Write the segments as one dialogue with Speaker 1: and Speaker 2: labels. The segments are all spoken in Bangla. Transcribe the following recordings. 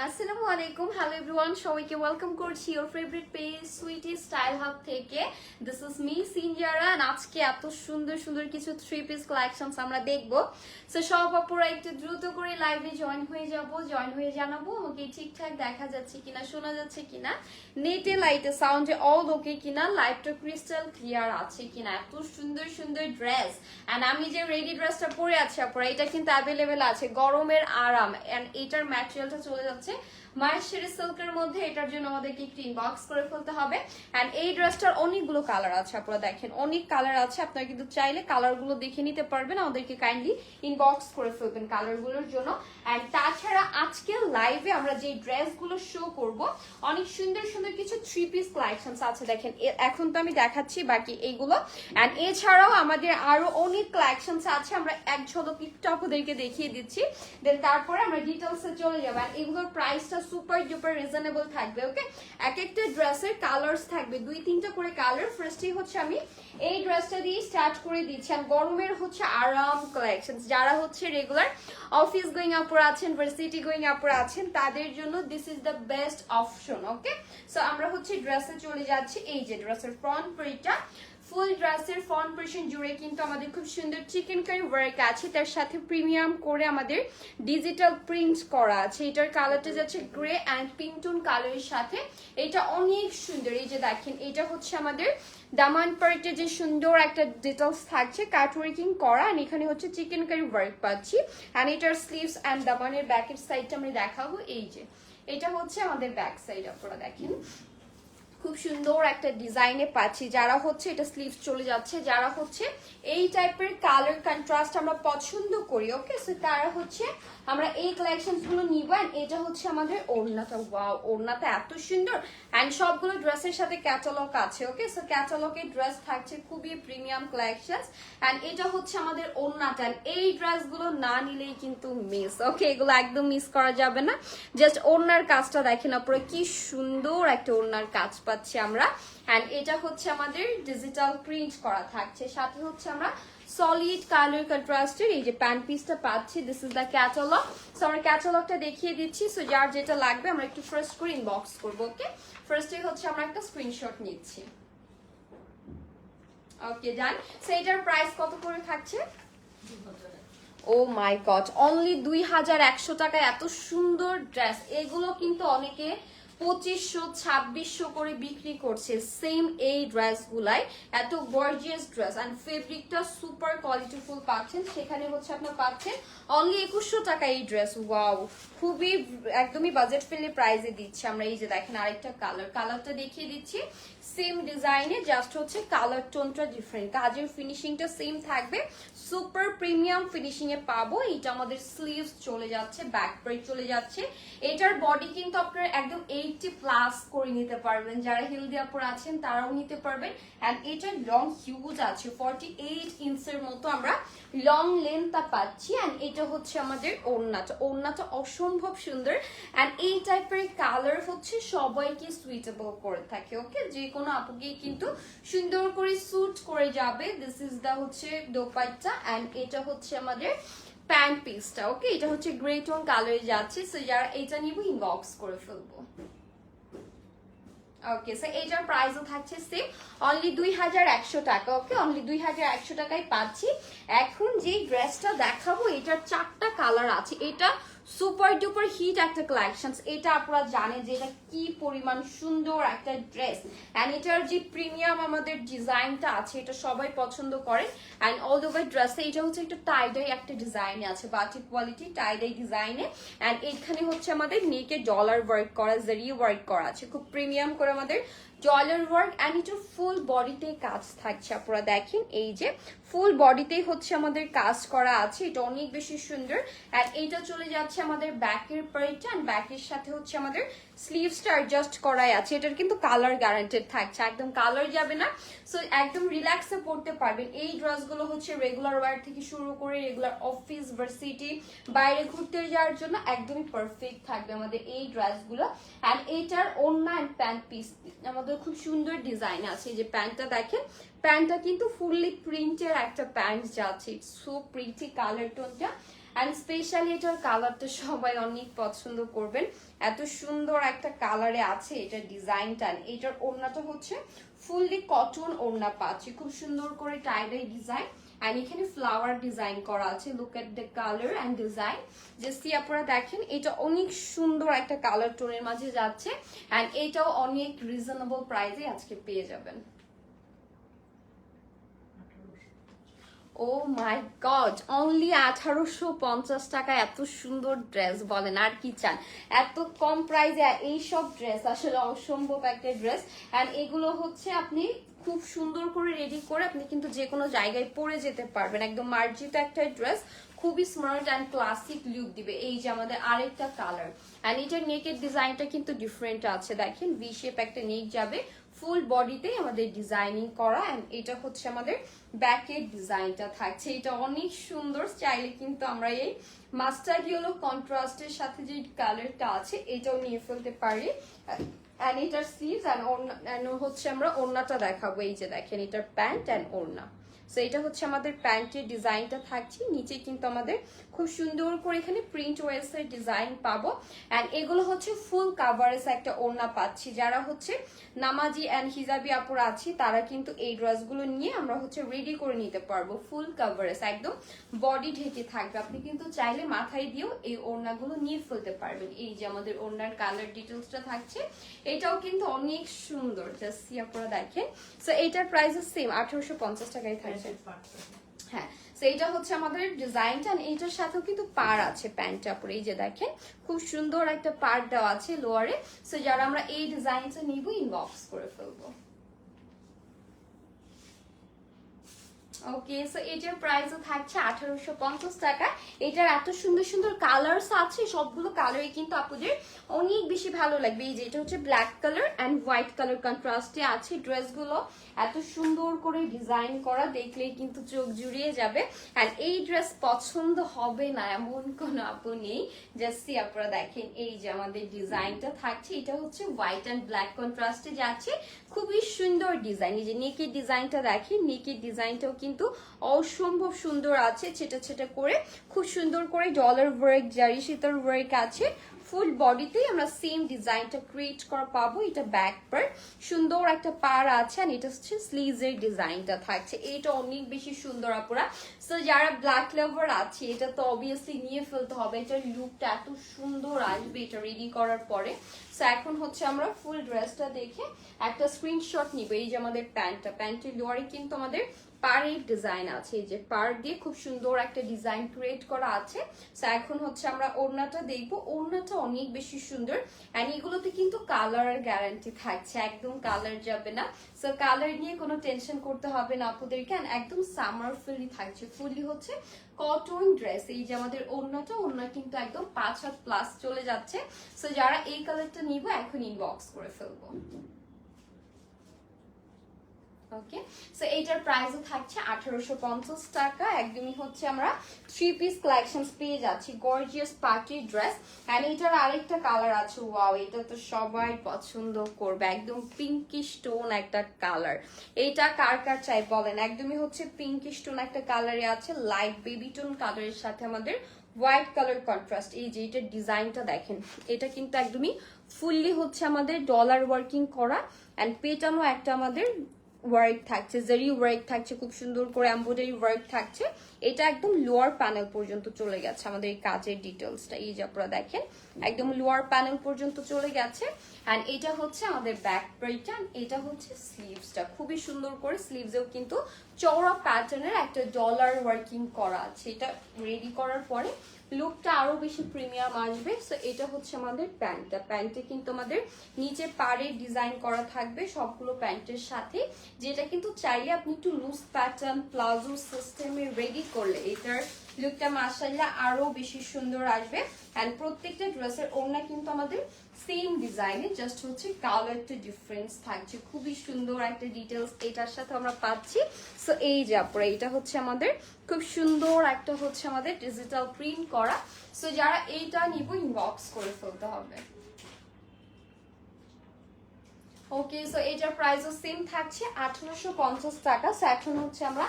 Speaker 1: আসসালামু আলাইকুম, হ্যালো এভরিওয়ান, সবাইকে ওয়েলকাম করছি your favourite page Sweety Style Hub থেকে। This is me Sinjara. আজকে এত সুন্দর সুন্দর কিছু থ্রি পিস কালেকশনস আমরা দেখবো। সো সব অপরা একটু দ্রুত করে লাইভে জয়েন হয়ে জানাবো আমাকে ঠিকঠাক দেখা যাচ্ছে কিনা, শোনা যাচ্ছে কিনা, নেটে লাইটে সাউন্ডে অল ওকে কিনা, লাইভটা ক্রিস্টাল ক্লিয়ার আছে কিনা। এত সুন্দর সুন্দর ড্রেস, অ্যান্ড আমি যে রেডি ড্রেসটা পরে আছি অপরা, এটা কিন্তু অ্যাভেলেবেল আছে, গরমের আরাম, অ্যান্ড এটার ম্যাটেরিয়ালটা চলে যাচ্ছে মাহেশ্বরী সিল্কের মধ্যে। এটার জন্য আমাদেরকে একটু ইনবক্স করে ফেলতে হবে। এন্ড এই ড্রেসটার অনেকগুলো কালার আছে, আপনারা দেখেন অনেক কালার আছে, আপনারা কিন্তু চাইলে কালারগুলো দেখে নিতে পারবেন, আমাদেরকে কাইন্ডলি ইনবক্স করে ফেলবেন কালারগুলোর জন্য। এন্ড তাছাড়া আজকে লাইভে আমরা যে ড্রেসগুলো শো করব, অনেক সুন্দর সুন্দর কিছু থ্রি পিস কালেকশনস আছে। দেখেন এখন তো আমি দেখাচ্ছি বাকি এইগুলো, এন্ড এছাড়াও আমাদের আরো অনেক কালেকশনস আছে, আমরা এক ঝলক একটু আপনাদেরকে দেখিয়ে দিচ্ছি, দেন তারপরে আমরা ডিটেলসে চলে যাবো। আর এগুলোর প্রাইসটা সুপার ডুপার রিজনেবল থাকবে। ওকে, এক একটা ড্রেসের কালার্স থাকবে, 2-3টা করে কালার। ফার্স্টেই হচ্ছে আমি এই ড্রেসটা দিয়ে স্টার্ট করে দিচ্ছি। আর গরমের হচ্ছে আরাম কালেকশনস, যারা হচ্ছে রেগুলার অফিস গোয়িং আপুরা আছেন, ভার্সিটি গোয়িং আপুরা আছেন, তাদের জন্য this is the best option. Okay, so আমরা হচ্ছে ড্রেসে চলে যাচ্ছি। এই যে ড্রেসের ফ্রন্ট পেজটা, ফুল ড্রেসের ফ্রন্ট পোরশন জুড়ে কিন্তু আমাদের খুব সুন্দর চিকেন কারি ওয়ার্ক আছে, তার সাথে প্রিমিয়াম করে আমাদের ডিজিটাল প্রিন্ট করা আছে। এটার কালারটা যাচ্ছে গ্রে অ্যান্ড পিঙ্ক টোন কালারের সাথে, এটা অনেক সুন্দর। এই যে দেখেন, এটা হচ্ছে আমাদের দামান পার্টে যে সুন্দর একটা ডিটেলস থাকছে, কাট ওয়ার্কিং করা, আর এখানে হচ্ছে চিকেন কারি ওয়ার্ক পাচ্ছি। অ্যান্ড এটার স্লিভস অ্যান্ড দামানের ব্যাকের সাইডটা আমি দেখাবো। এই যে এটা হচ্ছে আমাদের ব্যাক সাইড, আপনারা দেখেন খুব সুন্দর একটা ডিজাইনে পাচ্ছি। যারা হচ্ছে এটা স্লিভস চলে যাচ্ছে, যারা হচ্ছে এই টাইপের কালার কন্ট্রাস্ট আমরা পছন্দ করি, ওকে, সো তারা হচ্ছে আমরা এই কালেকশনস গুলো নিব। এন্ড এটা হচ্ছে আমাদের ওড়নাটা, ওয়াও, ওড়নাটা এত সুন্দর। এন্ড সবগুলো ড্রেসের সাথে ক্যাটালগ আছে। ওকে, সো ক্যাটালগের ড্রেস থাকছে, খুবই প্রিমিয়াম কালেকশনস। এন্ড এটা হচ্ছে আমাদের ওড়নাটা। এই ড্রেসগুলো না নিলেই কিন্তু মিস। ওকে, এগুলো একদম মিস করা যাবে না। জাস্ট ওড়নার কাজটা দেখেন আপনারা, কি সুন্দর একটা ওড়নার কাজ পাচ্ছি আমরা। এন্ড এটা হচ্ছে আমাদের ডিজিটাল প্রিন্ট করা থাকছে, সাথে হচ্ছে আমরা সলিড কালার কন্ট্রাস্টের এই যে প্যান্ট পিসটা পাচ্ছি। This is the catalogue. So আমরা ক্যাটালগটা দেখিয়ে দিচ্ছি। সো যার যেটা লাগবে আমরা একটু ফার্স্ট করে ইনবক্স করবো। ওকে, ফার্স্টে হচ্ছে আমরা একটা স্ক্রিনশট নিচ্ছি। ওকে, ডান। সো এটার প্রাইস কত করে থাকছে? ও মাই গড, অনলি 2100 টাকায় এত সুন্দর ড্রেস। এগুলো কিন্তু অনেকে 2500-2600 করে বিক্রি করছে সেম এই ড্রেস গুলাই। এত গর্জিয়াস ড্রেস অ্যান্ড ফেব্রিকটা সুপার কোয়ালিটিফুল পাচ্ছেন। সেখানে হচ্ছে আপনার পাচ্ছেন অনলি 2100 টাকা এই ড্রেস। ওয়াও, খুবই একদমই বাজেট ফ্রেন্ডলি প্রাইসে দিচ্ছে আমরা। এই যে দেখেন আরেকটা কালারটা দেখিয়ে দিচ্ছি, সেম ডিজাইনে, জাস্ট হচ্ছে কালার টোনটা ডিফারেন্ট, কাজের ফিনিশিংটা সেম থাকবে, সুপার প্রিমিয়াম ফিনিশিং এ পাবো। এটা আমাদের স্লিভস চলে যাচ্ছে, ব্যাক পার্ট চলে যাচ্ছে। এটার বডি কিন্তু আপনারা একদম 80+ করে নিতে পারবেন, যারা হেলদি আপুর আছেন তারাও নিতে পারবেন। এন্ড এটার লং হিউজ আছে, 48 ইঞ্চের মতো আমরা লং লেন্থটা পাচ্ছি। এন্ড এটা হচ্ছে আমাদের ওড়নাটা অসম্ভব সুন্দর। এন্ড এই টাইপের কালার হচ্ছে সবাইকে সুইটেবল করে থাকে। ওকে, যে কোনো আপুকে কিন্তু সুন্দর করে স্যুট করে যাবে। দিস ইজ দা হচ্ছে দোপাট্টা, এন্ড এটা হচ্ছে আমাদের প্যান্ট পিসটা। ওকে, এটা হচ্ছে গ্রে টোন কালারে যাচ্ছে। সো যারা এটা নিব ইনবক্স করে ফেলবো। ওকে, সো এটার প্রাইসও থাকছে সেম, অনলি 2100 টাকা। ওকে, অনলি 2100 টাকায় পাচ্ছি। এখন যে ড্রেসটা দেখাবো, এটার 4টা কালার আছে। এটা সুপার ডুপার হিট একটা কালেকশনস। এটা আপনারা জানেন যে এটা কি পরিমাণ সুন্দর একটা ড্রেস। এন্ড এটার যে প্রিমিয়াম আমাদের ডিজাইনটা আছে, এটা সবাই পছন্দ করে। এন্ড অল ওভার ড্রেসে এটা হচ্ছে একটা টাইডাই একটা ডিজাইনে আছে, বাটিক কোয়ালিটি টাইডাই ডিজাইনে। এন্ড এখানে হচ্ছে আমাদের নেকে ডলার ওয়ার্ক করা, জারি ওয়ার্ক করা আছে, খুব প্রিমিয়াম করে আমাদের ডলার ওয়ার্ক। এন্ড এটা ফুল বডিতে কাজ থাকছে, আপনারা দেখেন এই যে ফুল বডিতেই হচ্ছে আমাদের কাজ করা আছে, এটা অনেক বেশি সুন্দর। এন্ড এইটা চলে যাচ্ছে আমাদের ব্যাকের পার্টটা, এন্ড ব্যাকের সাথে হচ্ছে আমাদের স্লিভসটা অ্যাডজাস্ট করাই আছে। এটার কিন্তু কালার গ্যারান্টেড থাকছে, একদম কালার যাবে না। সো একদম রিল্যাক্সে পড়তে পারবেন। এই ড্রেসগুলো হচ্ছে রেগুলার ওয়্যার থেকে শুরু করে রেগুলার অফিস, ভার্সিটি, বাইরে ঘুরতে যাওয়ার জন্য একদমই পারফেক্ট থাকবে আমাদের এই ড্রেসগুলো। এন্ড এটার ওড়না এন্ড প্যান্ট পিস আমাদের খুব সুন্দর ডিজাইন আছে। এই যে প্যান্টটা দেখেন, প্যান্টটা কিন্তু ফুললি প্রিন্টের একটা প্যান্ট যাচ্ছে, সো প্রিটি কালার টোনটা। অ্যান্ড স্পেশালি এটার কালারটা সবাই অনেক পছন্দ করবেন, এত সুন্দর একটা কালারে আছে এটার ডিজাইনটা। এটার ওড়নাটা হচ্ছে ফুললি কটন ওড়না পাচ্ছি, খুব সুন্দর করে টাইডাই ডিজাইন অ্যান্ড এখানে ফ্লাওয়ার ডিজাইন করা আছে। Look at the colour and design, just আপনারা দেখেন এটা অনেক সুন্দর একটা কালার টোনের মাঝে যাচ্ছে অ্যান্ড এটাও অনেক রিজনেবল প্রাইসে আজকে পেয়ে যাবেন। ও মাই গড, অনলি 1850 টাকায় এত সুন্দর ড্রেস, বলেন আর কি চান? এত কম প্রাইসে এইসব ড্রেস আসলে অসম্ভব একটা ড্রেস। অ্যান্ড এগুলো হচ্ছে আপনি খুব সুন্দর করে রেডি করে আপনি কিন্তু যে কোনো জায়গায় পরে যেতে পারবেন, একদম মার্জিত একটা ড্রেস, খুবই স্মার্ট অ্যান্ড ক্লাসিক লুক দিবে। এই যে আমাদের আরেকটা কালার, অ্যান্ড এটার নেকের ডিজাইনটা কিন্তু ডিফারেন্ট আছে, দেখেন ভি শেপ একটা নেক যাবে, ফুল বডিতে আমাদের ডিজাইনিং করা। অ্যান্ড এটা হচ্ছে আমাদের ব্যাকের ডিজাইনটা থাকছে, এটা অনেক সুন্দর। চাইলে কিন্তু আমরা এই মাস্টার্ড ইয়েলো কন্ট্রাস্টের সাথে যে কালারটা আছে এটাও নিয়ে ফেলতে পারি। অ্যান্ড এটার স্লিভস অ্যান্ড হচ্ছে আমরা ওড়নাটা দেখাবো, এই যে দেখেন এটার প্যান্ট অ্যান্ড ওড়না। সো এটা হচ্ছে আমাদের প্যান্টের ডিজাইনটা থাকছে, নিচে কিন্তু আমাদের খুব সুন্দর করে এখানে প্রিন্ট ওয়েসের ডিজাইন পাবো। অ্যান্ড এগুলো হচ্ছে ফুল কাভারেজ একটা ওড়না পাচ্ছি, যারা হচ্ছে নামাজি অ্যান্ড হিজাবি আপুরা আছি তারা কিন্তু এই ড্রেসগুলো নিয়ে আমরা হচ্ছে রেডি করে নিতে পারবো। ফুল কাভারেজ একদম বডি ঢেকে থাকবে, আপনি কিন্তু চাইলে মাথায় দিয়েও এই ওড়নাগুলো নিয়ে ফেলতে পারবেন। এই যে আমাদের ওড়নার কালার ডিটেলসটা থাকছে, এটাও কিন্তু অনেক সুন্দর, জাস্ট আপুরা দেখেন। সো এইটার প্রাইস সেম 1850 টাকায় থাকছে। হ্যাঁ, তো এটা হচ্ছে আমাদের ডিজাইনটা। এইটার সাথেও কিন্তু পার আছে প্যান্টটা পরে, এই যে দেখেন খুব সুন্দর একটা পার দেওয়া আছে লোয়ারে। সো যারা আমরা এই ডিজাইনটা নিব ইনবক্স করে ফেলবো। ওকে, সো এটার প্রাইসও থাকছে 1850 টাকা। এটার এত সুন্দর সুন্দর কালারস আছে, সবগুলো কালারই কিন্তু আপনাদের অনেক বেশি ভালো লাগবে। এই যে এটা হচ্ছে black colour and white colour কন্ট্রাস্টে আছে ড্রেসগুলো, এত সুন্দর করে ডিজাইন করা, দেখলেই কিন্তু চোখ জুড়িয়ে যাবে। অ্যান্ড এই ড্রেস পছন্দ হবে না এমন কোনো আপু নেই। জাস্ট আপনারা দেখেন এই যে আমাদের ডিজাইনটা থাকছে, এটা হচ্ছে হোয়াইট অ্যান্ড ব্ল্যাক কন্ট্রাস্টে যাচ্ছে, খুবই সুন্দর ডিজাইন। এই যে নেকের ডিজাইনটা দেখেন, নেকের ডিজাইনটাও কিন্তু অসম্ভব সুন্দর আছে, ছেটা ছেটা করে খুব সুন্দর করে ডলার ওয়ার্ক, জারি সুতার ওয়ার্ক আছে। ফুল বডিতেই আমরা সেম ডিজাইনটা ক্রিয়েট করা পাবো। এটা ব্যাক পার্ট, সুন্দর একটা পার আছে, আর এটা হচ্ছে স্লিভস এর ডিজাইনটা থাকছে, এটা অনেক বেশি সুন্দর আপুরা। সো যারা ব্ল্যাক লাভার আছে এটা তো অবভিয়াসলি নিয়ে ফেলতে হবে, এটার লুকটা এত সুন্দর আসবে এটা রেডি করার পরে। সো এখন হচ্ছে আমরা ফুল ড্রেসটা দেখে একটা স্ক্রিনশট নিব। এই যে আমাদের প্যান্টটা, প্যান্টের লোয়ারে কিন্তু আমাদের পাড়ের ডিজাইন আছে, এই যে পাড় দিয়ে খুব সুন্দর একটা ডিজাইন ক্রিয়েট করা আছে। সো এখন হচ্ছে আমরা ওড়নাটা দেখবো, ওড়নাটা অনেক বেশি সুন্দর অ্যান্ড এগুলোতে কিন্তু কালার গ্যারান্টি থাকছে, একদম কালার যাবে না। সো কালার নিয়ে কোনো টেনশন করতে হবে না আপুদেরকে। একদম সামার ফুলি থাকছে, ফুলি হচ্ছে কটন ড্রেস। এই যে আমাদের ওড়নাটা, ওড়না কিন্তু একদম 5 হাত প্লাস চলে যাচ্ছে। সো যারা এই কালারটা নিব এখন ইনবক্স করে ফেলবো। ওকে, সো এইটার প্রাইসও থাকছে 1850 টাকা। একদমই হচ্ছে আমরা 3 পিস কালেকশনস পেয়ে যাচ্ছি, গর্জিয়াস পার্টি ড্রেস। এন্ড এটার আরেকটা কালার আছে, ওয়াও, এটা তো সবাই পছন্দ করবে, একদম পিঙ্কিশ টোন একটা কালার। এইটা কার কার চাই বলেন? একদমই হচ্ছে পিঙ্কিশ টোন একটা কালারে আছে, লাইট বেবি টোন কালারের সাথে আমাদের হোয়াইট কালার কন্ট্রাস্ট। এই যে এটার ডিজাইনটা দেখেন, এটা কিন্তু একদমই ফুললি হচ্ছে আমাদের ডলার ওয়ার্কিং করা এন্ড পেটানো একটা আমাদের ওয়ার্ক থাকছে, জারি ওয়ার্ক থাকছে, খুব সুন্দর করে এমব্রয়ডারি ওয়ার্ক থাকছে। এটা একদম লোয়ার প্যানেল পর্যন্ত চলে গেছে আমাদের এই কাজের ডিটেলসটা। এই যে আপনারা দেখেন একদম লোয়ার প্যানেল পর্যন্ত চলে গেছে। এন্ড এটা হচ্ছে আমাদের ব্যাক পার্টটা, এটা হচ্ছে স্লিভসটা, খুবই সুন্দর করে স্লিভসেও কিন্তু চওড়া প্যাটার্নের একটা ডলার ওয়ার্কিং করা আছে। এটা রেডি করার পরে লুকটা আরো বেশি প্রিমিয়াম আসবে। সো এটা হচ্ছে আমাদের প্যান্টটা, প্যান্টে কিন্তু আমাদের নিচে পাড়ের ডিজাইন করা থাকবে সবগুলো প্যান্টের সাথে, যেটা কিন্তু চাইলে আপনি একটু লুজ প্যাটার্ন প্লাজো সিস্টেমে রেডি করলে এটার লুকটা মাশাআল্লাহ আরো বেশি সুন্দর আসবে। এন্ড প্রত্যেকটা ড্রেসের ওড়না কিন্তু আমাদের সেম ডিজাইনে, জাস্ট হচ্ছে কালারটা ডিফারেন্স থাকছে, খুবই সুন্দর একটা ডিটেলস এটার সাথে আমরা পাচ্ছি। সো এই যে আপনারা, এটা হচ্ছে আমাদের খুব সুন্দর একটা হচ্ছে আমাদের ডিজিটাল প্রিন্ট করা। সো যারা এইটা নিব ইনবক্স করে ফেলতে হবে। ওকে, সো এটার প্রাইসও সেম থাকছে 1850 টাকা। সো এখন হচ্ছে আমরা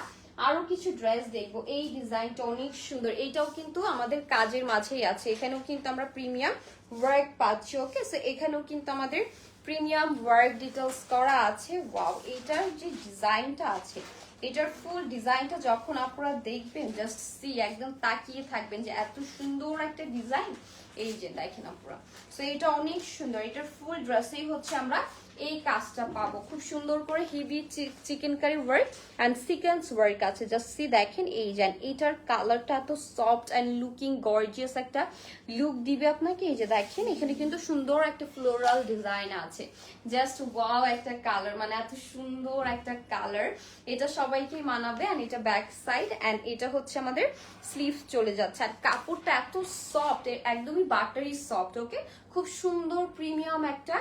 Speaker 1: আরো কিছু ড্রেস দেখবো। এই ডিজাইনটা অনেক সুন্দর, এইটাও কিন্তু আমাদের কাজের মাঝেই আছে, এখানেও কিন্তু আমরা প্রিমিয়াম ওয়ার্ক পাচ্ছি। ওকে, সো এখানেও কিন্তু আমাদের প্রিমিয়াম ওয়ার্ক ডিটেলস করা আছে। ওয়াও, এইটার যে ডিজাইনটা আছে, এটার ফুল ডিজাইনটা যখন আপনারা দেখবেন জাস্ট সি, একদম তাকিয়ে থাকবেন যে এত সুন্দর একটা ডিজাইন। এই যে দেখেন আপনারা, সো এটা অনেক সুন্দর। এটার ফুল ড্রেসেই হচ্ছে আমরা এই কাজটা পাবো, খুব সুন্দর করে heavy chikankari work and sequence work আছে। জাস্ট সি দেখেন, এই যে এটার কালারটা এত সফট অ্যান্ড লুকিং গর্জিয়াস একটা লুক দিবে আপনাকে। এই যে দেখেন, এখানে কিন্তু সুন্দর একটা ফ্লোরাল ডিজাইন আছে। জাস্ট ওয়াও একটা কালার, মানে এত সুন্দর একটা কালার, এটা সবাইকেই মানাবে। অ্যান্ড এটা ব্যাক সাইড, অ্যান্ড এটা হচ্ছে আমাদের স্লিভ চলে যাচ্ছে। আর কাপড়টা এত সফট, একদমই বাটারি সফট। ওকে, খুব সুন্দর প্রিমিয়াম একটা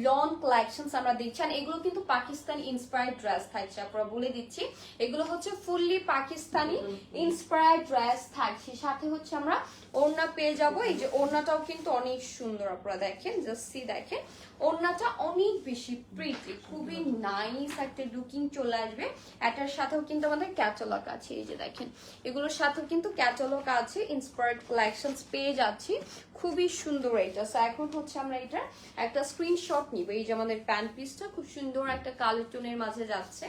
Speaker 1: লং কালেকশনস আমরা দেখছি। আর এগুলো কিন্তু পাকিস্তানি ইন্সপায়ার্ড ড্রেস থাকছে, আপনারা বলে দিচ্ছি এগুলো হচ্ছে ফুললি পাকিস্তানি ইন্সপায়ার্ড ড্রেস থাকছে। সাথে হচ্ছে আমরা ওড়না পেয়ে যাবো। এই যে ওড়নাটাও কিন্তু অনেক সুন্দর, আপনারা দেখেন, জাস্ট সি দেখেন, ওড়নাটা অনেক বেশি প্রিটি, খুবই নাইস একটা লুকিং চলে আসবে। এটার সাথেও কিন্তু আমাদের ক্যাটালগ আছে। এই যে দেখেন, এগুলোর সাথেও কিন্তু ক্যাটালগ আছে, ইন্সপায়ার্ড কালেকশনস পেয়ে যাচ্ছি, খুবই সুন্দর এটা। সো এখন হচ্ছে আমরা এটা একটা স্ক্রিনশট নিব। এই যে আমাদের প্যান্ট পিসটা খুব সুন্দর একটা কালার টোনের মাঝে যাচ্ছে।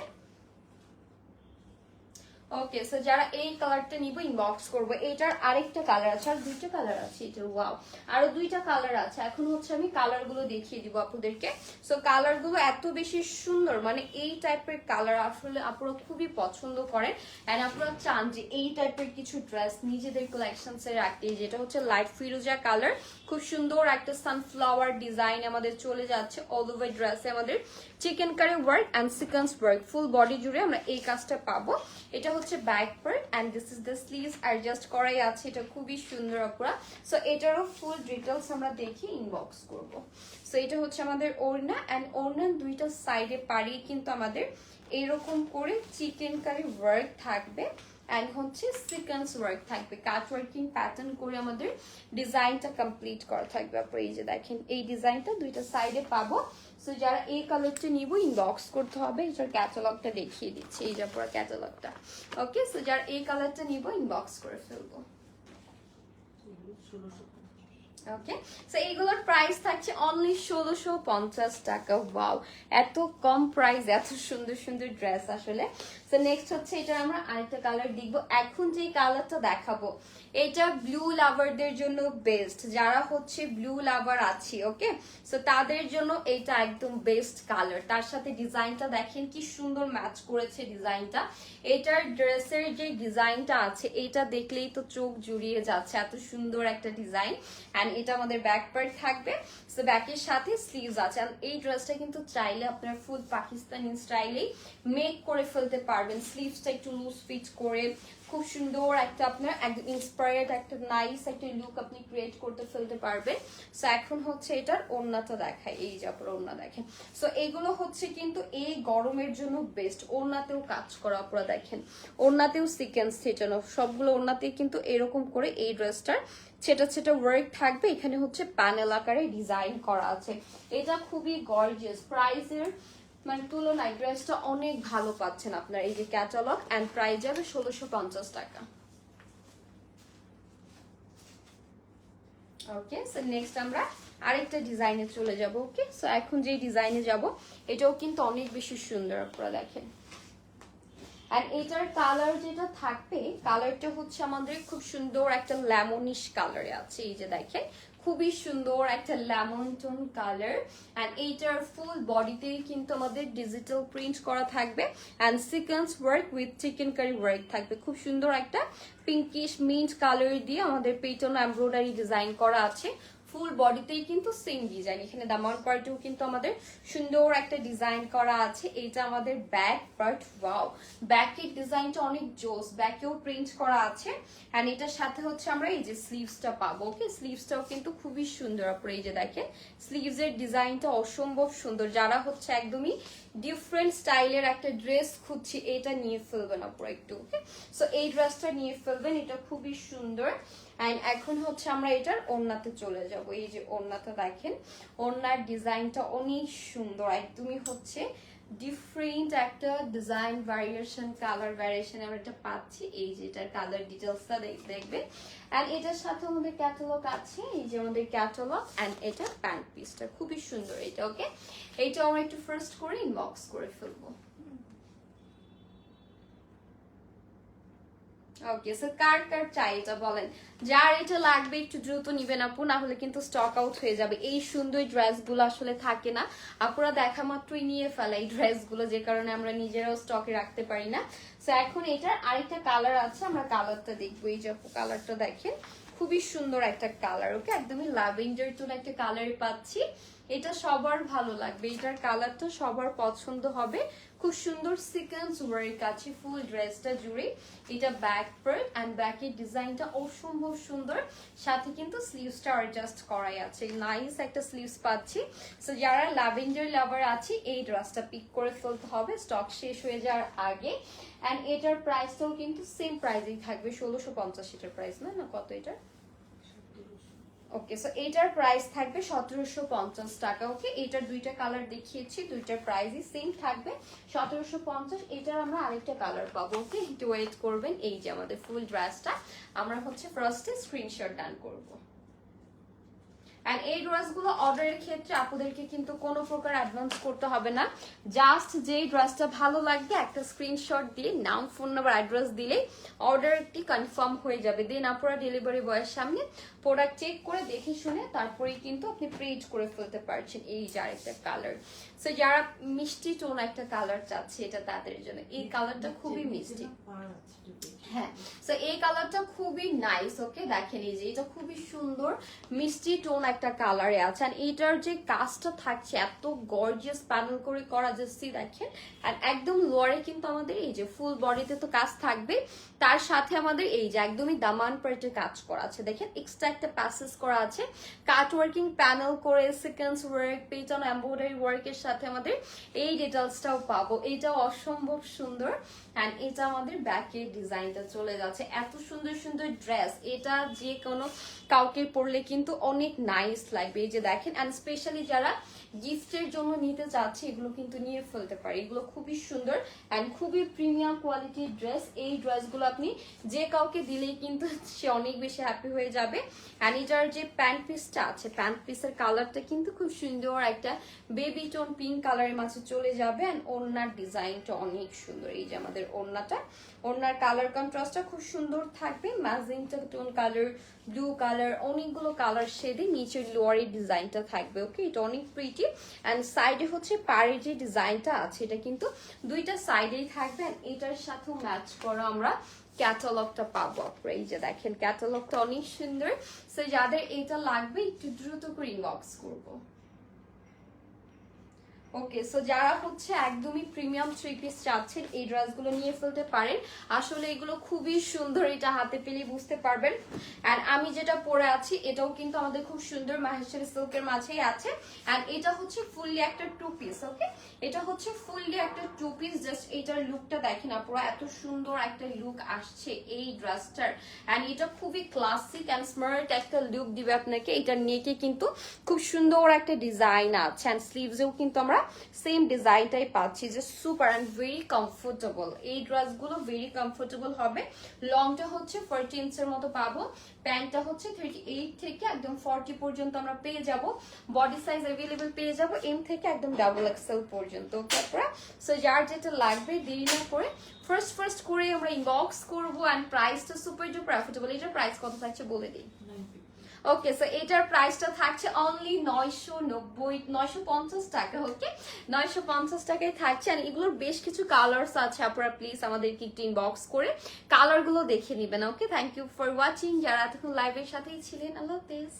Speaker 1: ওকে, সো যারা এই কালারটা নিব ইনবক্স করবো। এটার আরেকটা কালার আছে, আর দুইটা কালার আছে এটার। ওয়াও, আরো দুইটা কালার আছে। এখন হচ্ছে আমি কালার গুলো দেখিয়ে দিব আপনাদেরকে। সো কালার গুলো এত বেশি সুন্দর, মানে এই টাইপের কালার আসলে আপনারা খুবই পছন্দ করেন এন্ড আপনারা চান যে এই টাইপের কিছু ড্রেস নিজেদের কালেকশনসে রাখতে। যেটা হচ্ছে লাইট ফিরোজা কালার, খুব সুন্দর একটা সানফ্লাওয়ার ডিজাইন আমাদের চলে যাচ্ছে অল ওভার ড্রেসে। আমাদের chikankari work and sequence work full body জুড়ে আমরা এই কাজটা পাবো। এটা হচ্ছে back part and this is the sleeves adjust করাই আছে। এটা খুবই সুন্দর আপনারা। সো এটারও ফুল ডিটেলস আমরা দেখি ইনবক্স করব। সো এটা হচ্ছে আমাদের ওড়না, এন্ড ওড়নার দুইটা সাইডে পাড়িয়ে কিন্তু আমাদের এরকম করে চিকেন কারি ওয়ার্ক থাকবে এন্ড হচ্ছে সিকোয়েন্স ওয়ার্ক থাকবে, কাট ওয়ার্কিং প্যাটার্ন করে আমাদের ডিজাইনটা কমপ্লিট করা থাকবে। আপনারা এই যে দেখেন, এই ডিজাইনটা দুইটা সাইডে পাবো। সো যারা এই কালারটা নিব ইনবক্স করতে হবে। এটার ক্যাটালগটা দেখিয়ে দিচ্ছি, এই যে পুরো ক্যাটালগটা। ওকে, সো যারা এই কালারটা নিব ইনবক্স করে ফেলবো। ওকে, সো এইগুলোর প্রাইস থাকছে অনলি 1650 টাকা। ওয়াও, এত কম প্রাইস, এত সুন্দর সুন্দর ড্রেস আসলে। সো নেক্সট হচ্ছে এটা আমরা আরেকটা কালার দেখবো। এখন যে কালারটা দেখাবো এটা ব্লু লাভারদের জন্য বেস্ট, যারা হচ্ছে ব্লু লাভার আছে। ওকে, সো তাদের জন্য এটা একদম বেস্ট কালার। তার সাথে ডিজাইনটা দেখেন কি সুন্দর ম্যাচ করেছে ডিজাইনটা। এটার ড্রেসের যে ডিজাইনটা আছে এটা দেখলেই তো চোখ জুড়িয়ে যাচ্ছে, এত সুন্দর একটা ডিজাইন। এন্ড এটা আমাদের ব্যাক পার্ট থাকবে। সো ব্যাকের সাথে স্লিভস আছে। এই ড্রেসটা কিন্তু চাইলে আপনার ফুল পাকিস্তানি স্টাইলেই মেক করে ফেলতে পারবেন। স্লিভসটা একটু লুজ ফিট করে খুব সুন্দর একটা আপনার একদম ইন্সপায়ার্ড একটা নাইস একটা লুক আপনি ক্রিয়েট করতে ফেলতে পারবেন। সো এখন হচ্ছে এটার ওড়নাটা দেখায়। এই যে আপনার ওড়না দেখেন। সো এগুলো হচ্ছে কিন্তু এই গরমের জন্য বেস্ট। ওড়নাতেও কাজ করা, আপনারা দেখেন, ওড়নাতেও সিকোয়েন্স ছেটানো, সবগুলো ওড়নাতেই কিন্তু এরকম করে এই ড্রেসটার ছেটা ছেটা ওয়ার্ক থাকবে। এখানে হচ্ছে প্যানেল আকারে ডিজাইন করা আছে। এটা খুবই গর্জিয়াস, প্রাইসের মানে তুলনায় ড্রেসটা অনেক ভালো পাচ্ছেন আপনার। এই যে ক্যাটালগ এন্ড প্রাইস যাবে 1650 টাকা। ওকে, সো নেক্সট আমরা আরেকটা ডিজাইনে চলে যাব। ওকে, সো এখন যে ডিজাইনে যাব এটাও কিন্তু অনেক বেশি সুন্দর, আপনারা দেখেন। এন্ড এটার কালার যেটা থাকবে, কালারটা হচ্ছে আমাদের খুব সুন্দর একটা লেমনিশ কালারে আছে। এই যে দেখেন, খুবই সুন্দর একটা লেমন টোন কালার। এন্ড এইটার ফুল বডিতে কিন্তু আমাদের ডিজিটাল প্রিন্ট করা থাকবে and sequence work with chikankari work থাকবে। খুব সুন্দর একটা পিঙ্কিশ মিন্ট কালার দিয়ে আমাদের পেটনে এমব্রয়ডারি ডিজাইন করা আছে। ফুল বডিতেই কিন্তু সেম ডিজাইন। এখানে দামান পার্টেও কিন্তু আমাদের সুন্দর একটা ডিজাইন করা আছে। এটা আমাদের ব্যাক পার্ট। ওয়াও, ব্যাকের ডিজাইনটা অনেক জোস, ব্যাকেও প্রিন্ট করা আছে। এন্ড এটার সাথে হচ্ছে আমরা এই যে স্লিভসটা পাবো। ওকে, স্লিভসটাও কিন্তু খুবই সুন্দর। আপনারা এই যে দেখেন, স্লিভস এর ডিজাইনটা অসম্ভব সুন্দর। যারা হচ্ছে একদমই ডিফারেন্ট স্টাইলের একটা ড্রেস খুঁজছি, এটা নিয়ে ফেলবেন আপনারা একটু। ওকে, সো এই ড্রেসটা নিয়ে ফেলবেন, এটা খুবই সুন্দর। এন্ড এখন হচ্ছে আমরা এটার ওড়নাতে চলে যাব। এই যে ওড়নাটা দেখেন, ওড়নার ডিজাইনটা অনেক সুন্দর, একদমই হচ্ছে ডিফারেন্ট একটা ডিজাইন ভ্যারিয়েশন, কালার ভ্যারিয়েশন আমরা এটা পাচ্ছি। এই যে এটার কালার ডিটেলসটা দেখবে। অ্যান্ড এটার সাথে আমাদের ক্যাটালগ আছে, এই যে আমাদের ক্যাটালগ অ্যান্ড এটা প্যান্ট পিসটা খুবই সুন্দর এটা। ওকে, এইটা আমরা একটু ফার্স্ট করে ইনবক্স করে ফেলবো। ওকে, সো কার কার চাই এটা বলেন, যার এটা লাগবে একটু দ্রুত নিবেন আপু, না হলে কিন্তু স্টক আউট হয়ে যাবে। এই সুন্দর ড্রেসগুলো আসলে থাকে না, আপুরা দেখা মাত্রই নিয়ে ফেলে এই ড্রেসগুলো, যে কারণে আমরা নিজেরাও স্টকে রাখতে পারি না। সো এখন এটার আরেকটা কালার আছে, আমরা কালারটা দেখবো। এই যে আপু কালারটা দেখেন, খুবই সুন্দর একটা কালার। ওকে, একদমই ল্যাভেন্ডার টোন একটা কালার পাচ্ছি। এটা সবার ভালো লাগবে, এটার কালারটা সবার পছন্দ হবে। খুব সুন্দর সিকোয়েন্স ওয়ার্ক আছে ফুল ড্রেসটা জুড়ে। এটা ব্যাক পার্ট অ্যান্ড ব্যাকের ডিজাইনটা অসম্ভব সুন্দর, সাথে কিন্তু স্লিভসটা অ্যাডজাস্ট করাই আছে, নাইস একটা স্লিভস পাচ্ছি। সো যারা ল্যাভেন্ডার লাভার আছে এই ড্রেসটা পিক করে ফেলতে হবে স্টক শেষ হয়ে যাওয়ার আগে। অ্যান্ড এটার প্রাইসটাও কিন্তু সেম প্রাইসেই থাকবে, 1650 এটার প্রাইস না, না কত এটার? ওকে, সো এটার প্রাইস থাকবে 1750 টাকা। ওকে, এটার দুইটা কালার দেখিয়েছি, দুইটার প্রাইসই সেম থাকবে 1750। এটার আমরা আরেকটা কালার পাবো। ওকে, একটু ওয়েট করবেন। এই যে আমাদের ফুল ড্রেসটা আমরা হচ্ছে ফার্স্টে স্ক্রিনশট ডান করবো। অ্যান্ড এই ড্রেসগুলো অর্ডারের ক্ষেত্রে আপুদেরকে কিন্তু কোনো প্রকার অ্যাডভান্স করতে হবে না, জাস্ট যেই ড্রেসটা ভালো লাগবে একটা স্ক্রিনশট দিয়ে নাম, ফোন নাম্বার, অ্যাড্রেস দিলেই অর্ডারটি কনফার্ম হয়ে যাবে। দেন আপনারা ডেলিভারি বয়ের সামনে প্রোডাক্ট চেক করে দেখে শুনে তারপরেই কিন্তু আপনি পেজ করে ফেলতে পারছেন। এই যে আরেকটা কালার, সো যারা মিষ্টি টোন একটা কালার চাচ্ছে এটা তাদের জন্য এই কালারটা খুবই মিষ্টি। হ্যাঁ, সো এই কালারটা খুবই নাইস। ওকে, দেখেন এই যে এটা খুবই সুন্দর মিষ্টি টোন একটা কালারে আছে। আর এটার যে কাজটা থাকছে এত গর্জিয়াস প্যানেল করে করা, যাচ্ছে দেখেন। আর একদম লোয়ারে কিন্তু আমাদের এই যে ফুল বডিতে তো কাজ থাকবে, তার সাথে আমাদের এই যে একদমই দামান পার্টে কাজ করা আছে। দেখেন এক্সট্রা একটা প্যাসেজ করা আছে, কাট ওয়ার্কিং প্যানেল করে সিকোয়েন্স ওয়ার্ক, পেটার্ন এমব্রয়ডারি ওয়ার্কের সাথে আমাদের এই ডিটেলসটাও পাবো। এটাও অসম্ভব সুন্দর। অ্যান্ড এটা আমাদের ব্যাকের ডিজাইনটা চলে যাচ্ছে। এত সুন্দর সুন্দর ড্রেস, এটা যে কোনো কাউকে পরলে কিন্তু অনেক নাইস লাগবে। এই যে দেখেন, অ্যান্ড স্পেশালি যারা গিফটের জন্য নিতে চাচ্ছে এগুলো কিন্তু নিয়ে ফেলতে পারে। এগুলো খুবই সুন্দর অ্যান্ড খুবই প্রিমিয়াম কোয়ালিটির ড্রেস। এই ড্রেসগুলো আপনি যে কাউকে দিলেই কিন্তু সে অনেক বেশি হ্যাপি হয়ে যাবে। অ্যান্ড এটার যে প্যান্ট পিসটা আছে, প্যান্ট পিসের কালারটা কিন্তু খুব সুন্দর একটা বেবি টোন পিঙ্ক কালারের মাঝে চলে যাবে। অ্যান্ড ওড়নার ডিজাইনটা অনেক সুন্দর। এই যে আমাদের ওড়নাটা, ওড়নার কালার কন্ট্রাস্টটা খুব সুন্দর থাকবে, magenta tone colour, blue colour, অনেকগুলো কালার শেডে নিচের লোয়ারের ডিজাইনটা থাকবে। ওকে, এটা অনেক প্রিটি। অ্যান্ড সাইডে হচ্ছে পাড়ের যে ডিজাইনটা আছে এটা কিন্তু দুইটা সাইডেই থাকবে। অ্যান্ড এটার সাথেও ম্যাচ করা আমরা ক্যাটালগটা পাবো। আপনারা এই যে দেখেন ক্যাটালগটা অনেক সুন্দর। সো যাদের এটা লাগবে একটু দ্রুত করে ইনবক্স করবো। ওকে, সো যারা হচ্ছে একদমই প্রিমিয়াম থ্রি পিস চাচ্ছেন এই ড্রেসগুলো নিয়ে ফেলতে পারেন। আসলে এগুলো খুবই সুন্দর, এটা হাতে পেলে বুঝতে পারবেন। অ্যান্ড আমি যেটা পরে আছি এটাও কিন্তু আমাদের খুব সুন্দর মাহেশ্বরী সিল্কের মাঝেই আছে। অ্যান্ড এটা হচ্ছে ফুললি একটা টু পিস। ওকে, এটা হচ্ছে ফুললি একটা টু পিস। জাস্ট এটার লুকটা দেখেন আপনারা, এত সুন্দর একটা লুক আসছে এই ড্রেসটার। অ্যান্ড এটা খুবই ক্লাসিক অ্যান্ড স্মার্ট একটা লুক দিবে আপনাকে। এটার নেকে কিন্তু খুব সুন্দর একটা ডিজাইন আছে, অ্যান্ড স্লিভসেও কিন্তু আমরা সেম ডিজাইনটাই পাচ্ছি। যে সুপার অ্যান্ড ভেরি কমফোর্টেবল, এই ড্রেসগুলো ভেরি কমফোর্টেবল হবে। লংটা হচ্ছে 40 ইঞ্চের মতো পাবো, প্যান্টটা হচ্ছে 38 থেকে একদম 40 পর্যন্ত আমরা পেয়ে যাব। বডি সাইজ অ্যাভেলেবল পেয়ে যাব এম থেকে একদম ডাবল এক্সেল পর্যন্ত। তারপরে সো যার যেটা লাগবে দেরি না করে ফার্স্ট করে আমরা ইনবক্স করবো। অ্যান্ড প্রাইসটা সুপার ডুপার অ্যাফোর্ডেবল। এটার প্রাইস কত থাকছে বলে দিই। ওকে, সো এটার প্রাইসটা থাকছে অনলি 950 টাকা। ওকে, 950 টাকায় থাকছে। আর এগুলোর বেশ কিছু কালার্স আছে, আপনারা প্লিজ আমাদেরকে একটু ইনবক্স করে কালারগুলো দেখে নেবেন। ওকে, থ্যাংক ইউ ফর ওয়াচিং। যারা এতক্ষণ লাইভের সাথেই ছিলেন, আল্লাহ হাফেজ।